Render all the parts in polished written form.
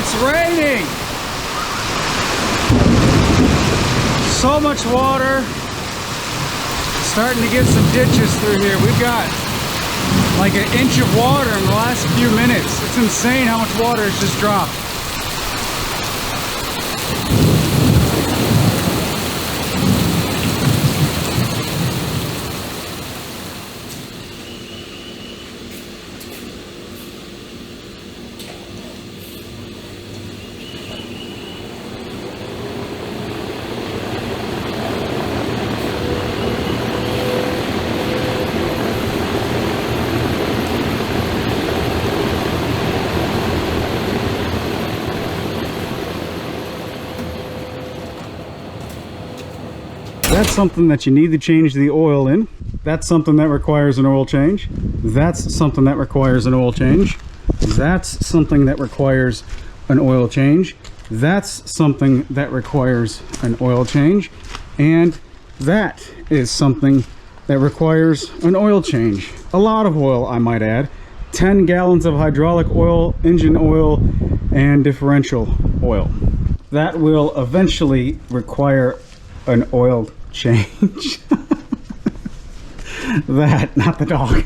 It's raining. So much water. Starting to get some ditches through here. We've got like an inch of water in the last few minutes. It's insane how much water has just dropped. That's something that you need to change the oil in. That's something that requires an oil change. That's something that requires an oil change. That's something that requires an oil change. That's something that requires an oil change. And that is something that requires an oil change. A lot of oil, I might add. 10 gallons of hydraulic oil, engine oil, and differential oil. That will eventually require an oil change. That, not the dog.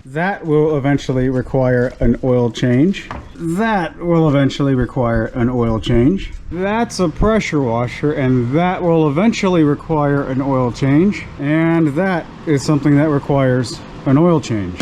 That will eventually require an oil change. That will eventually require an oil change. That's a pressure washer, and that will eventually require an oil change. And that is something that requires an oil change.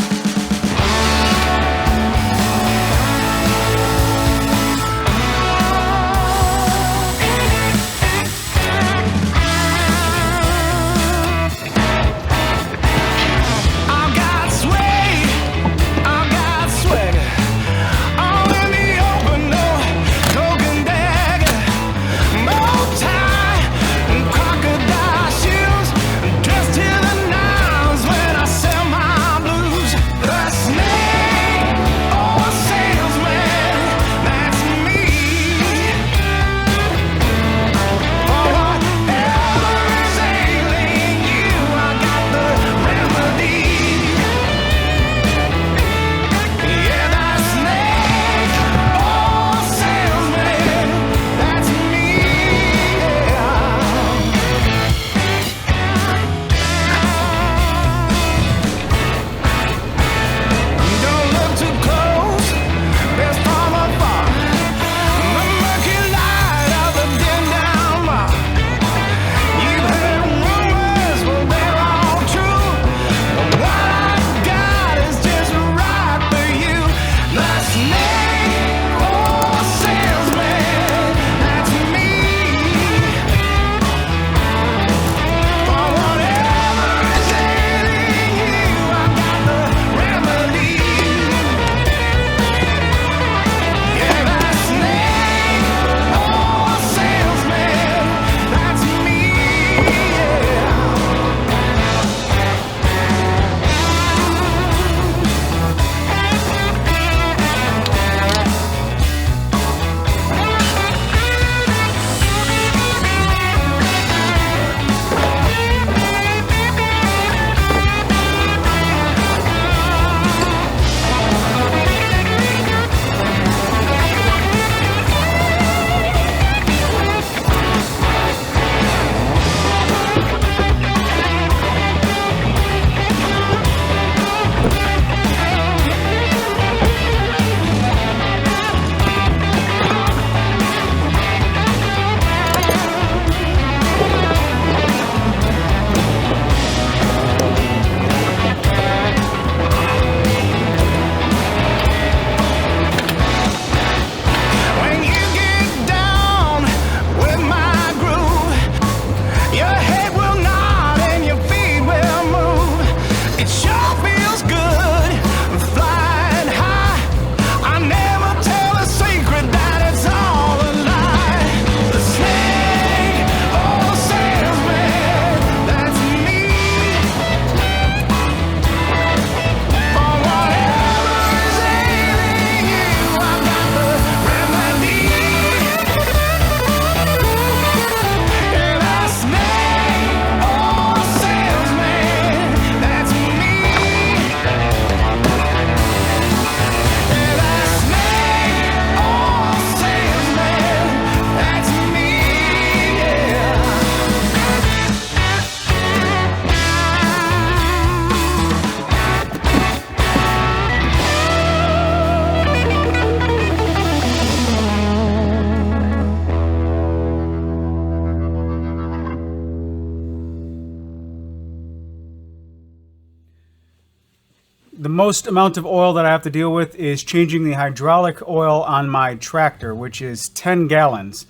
the most amount of oil that I have to deal with is changing the hydraulic oil on my tractor, which is 10 gallons.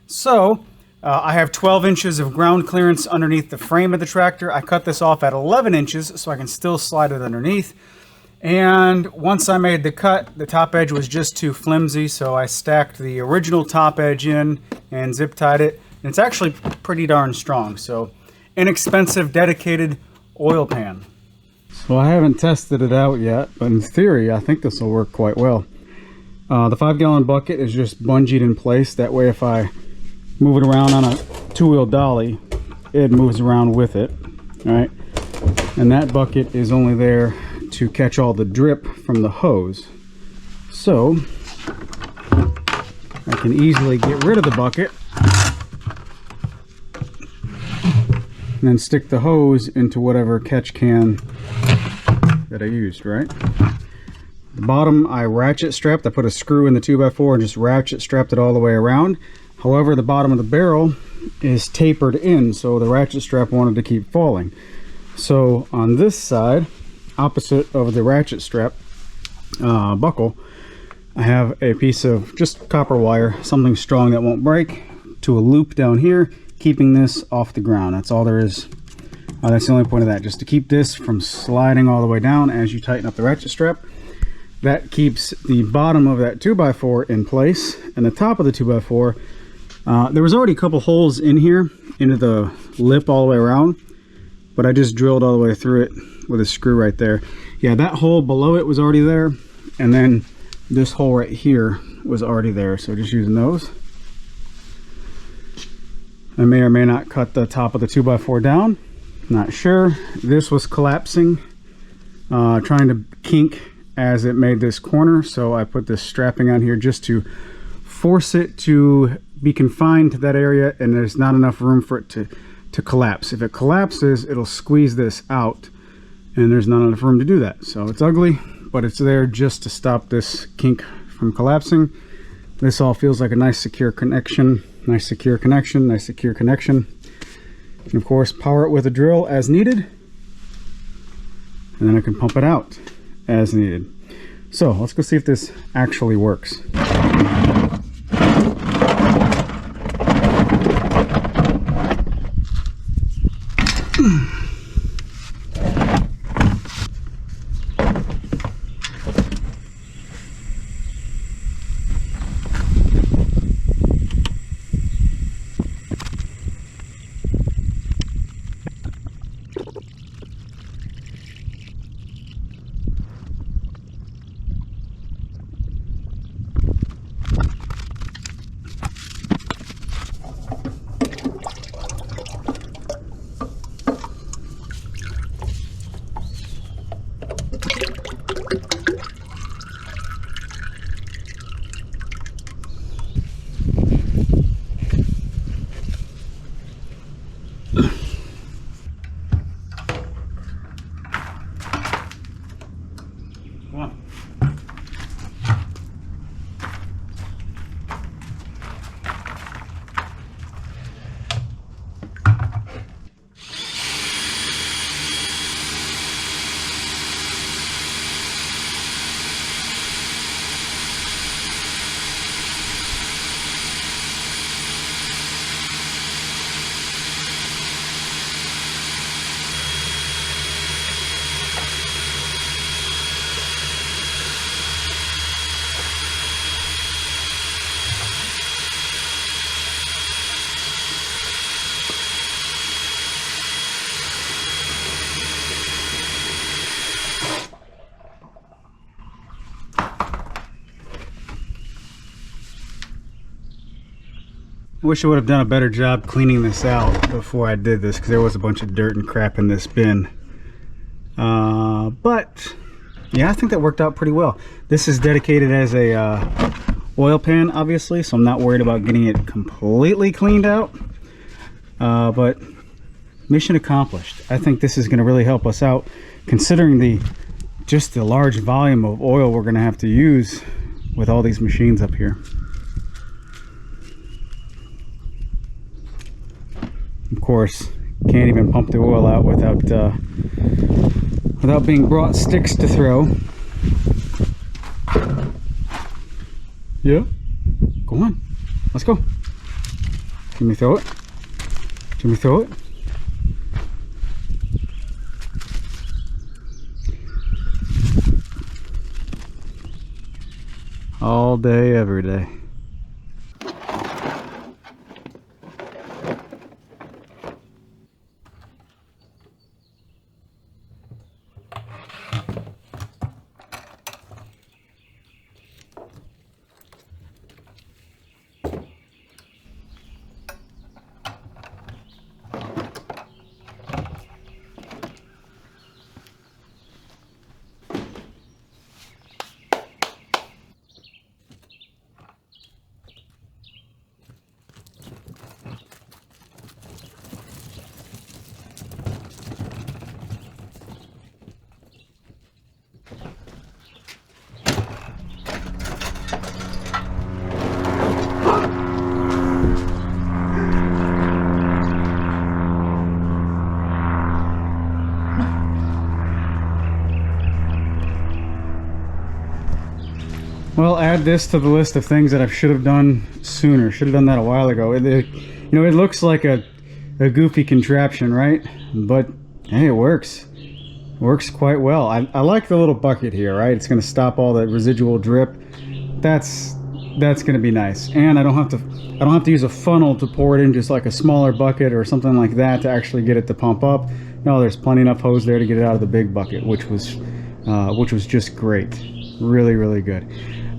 So I have 12 inches of ground clearance underneath the frame of the tractor. I cut this off at 11 inches so I can still slide it underneath. And once I made the cut, the top edge was just too flimsy, so I stacked the original top edge in and zip tied it. And it's actually pretty darn strong. So inexpensive, dedicated oil pan. So I haven't tested it out yet, but in theory, I think this will work quite well. The 5-gallon bucket is just bungeed in place. That way, if I move it around on a 2-wheel dolly, it moves around with it. All right, and that bucket is only there to catch all the drip from the hose. So I can easily get rid of the bucket and then stick the hose into whatever catch can that I used, right? The bottom I ratchet strapped. I put a screw in the 2x4 and just ratchet strapped it all the way around. However, the bottom of the barrel is tapered in, so the ratchet strap wanted to keep falling. So on this side, opposite of the ratchet strap buckle, I have a piece of just copper wire, something strong that won't break, to a loop down here, keeping this off the ground. That's all there is. That's the only point of that, just to keep this from sliding all the way down as you tighten up the ratchet strap. That keeps the bottom of that 2x4 in place, and the top of the 2x4, there was already a couple holes in here into the lip all the way around, but I just drilled all the way through it with a screw right there. Yeah, that hole below it was already there, and then this hole right here was already there, so just using those. I may or may not cut the top of the 2x4 down, not sure. This was collapsing, trying to kink as it made this corner, so I put this strapping on here just to force it to be confined to that area, and there's not enough room for it to collapse. If it collapses, it'll squeeze this out, and there's not enough room to do that. So it's ugly, but it's there just to stop this kink from collapsing. This all feels like a nice secure connection, nice secure connection, nice secure connection. And of course, power it with a drill as needed, and then I can pump it out as needed. So let's go see if this actually works. I wish I would have done a better job cleaning this out before I did this, because there was a bunch of dirt and crap in this bin. But yeah, I think that worked out pretty well. This is dedicated as a oil pan, obviously, so I'm not worried about getting it completely cleaned out. But mission accomplished. I think this is going to really help us out, considering just the large volume of oil we're going to have to use with all these machines up here. Of course, can't even pump the oil out without without being brought sticks to throw. Yeah, go on, let's go. Let me throw it. Let me throw it. All day, every day. Well, add this to the list of things that I should have done sooner. Should have done that a while ago. You know, it looks like a goofy contraption, right? But hey, it works. It works quite well. I like the little bucket here, right? It's going to stop all the residual drip. That's going to be nice. And I don't have to use a funnel to pour it in, just like a smaller bucket or something like that to actually get it to pump up. No, there's plenty enough hose there to get it out of the big bucket, which was just great. Really, really good.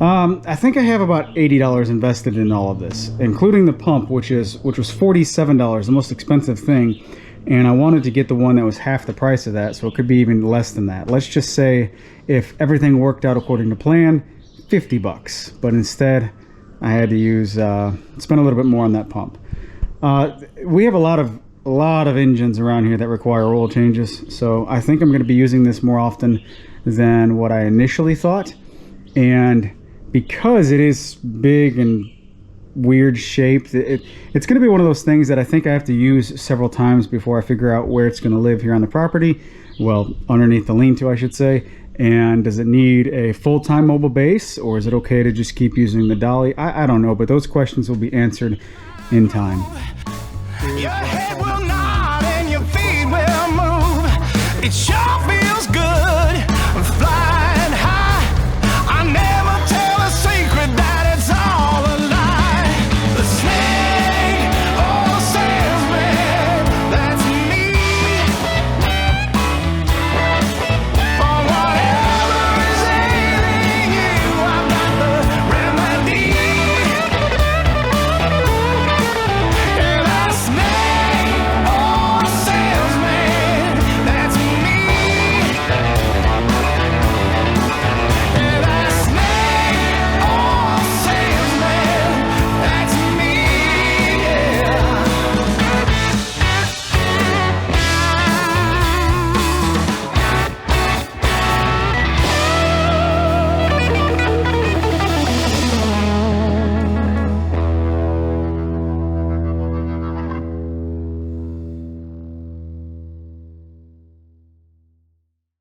I think I have about $80 invested in all of this, including the pump, which was $47, the most expensive thing, and I wanted to get the one that was half the price of that, so it could be even less than that. Let's just say if everything worked out according to plan, $50, but instead I had to spend a little bit more on that pump. We have a lot of engines around here that require oil changes, so I think I'm going to be using this more often than what I initially thought. And because it is big and weird shaped, it's going to be one of those things that I think I have to use several times before I figure out where it's going to live here on the property. Well, underneath the lean-to, I should say. And does it need a full-time mobile base, or is it okay to just keep using the dolly? I don't know, but those questions will be answered in time. Your head will nod and your feet will move. It's your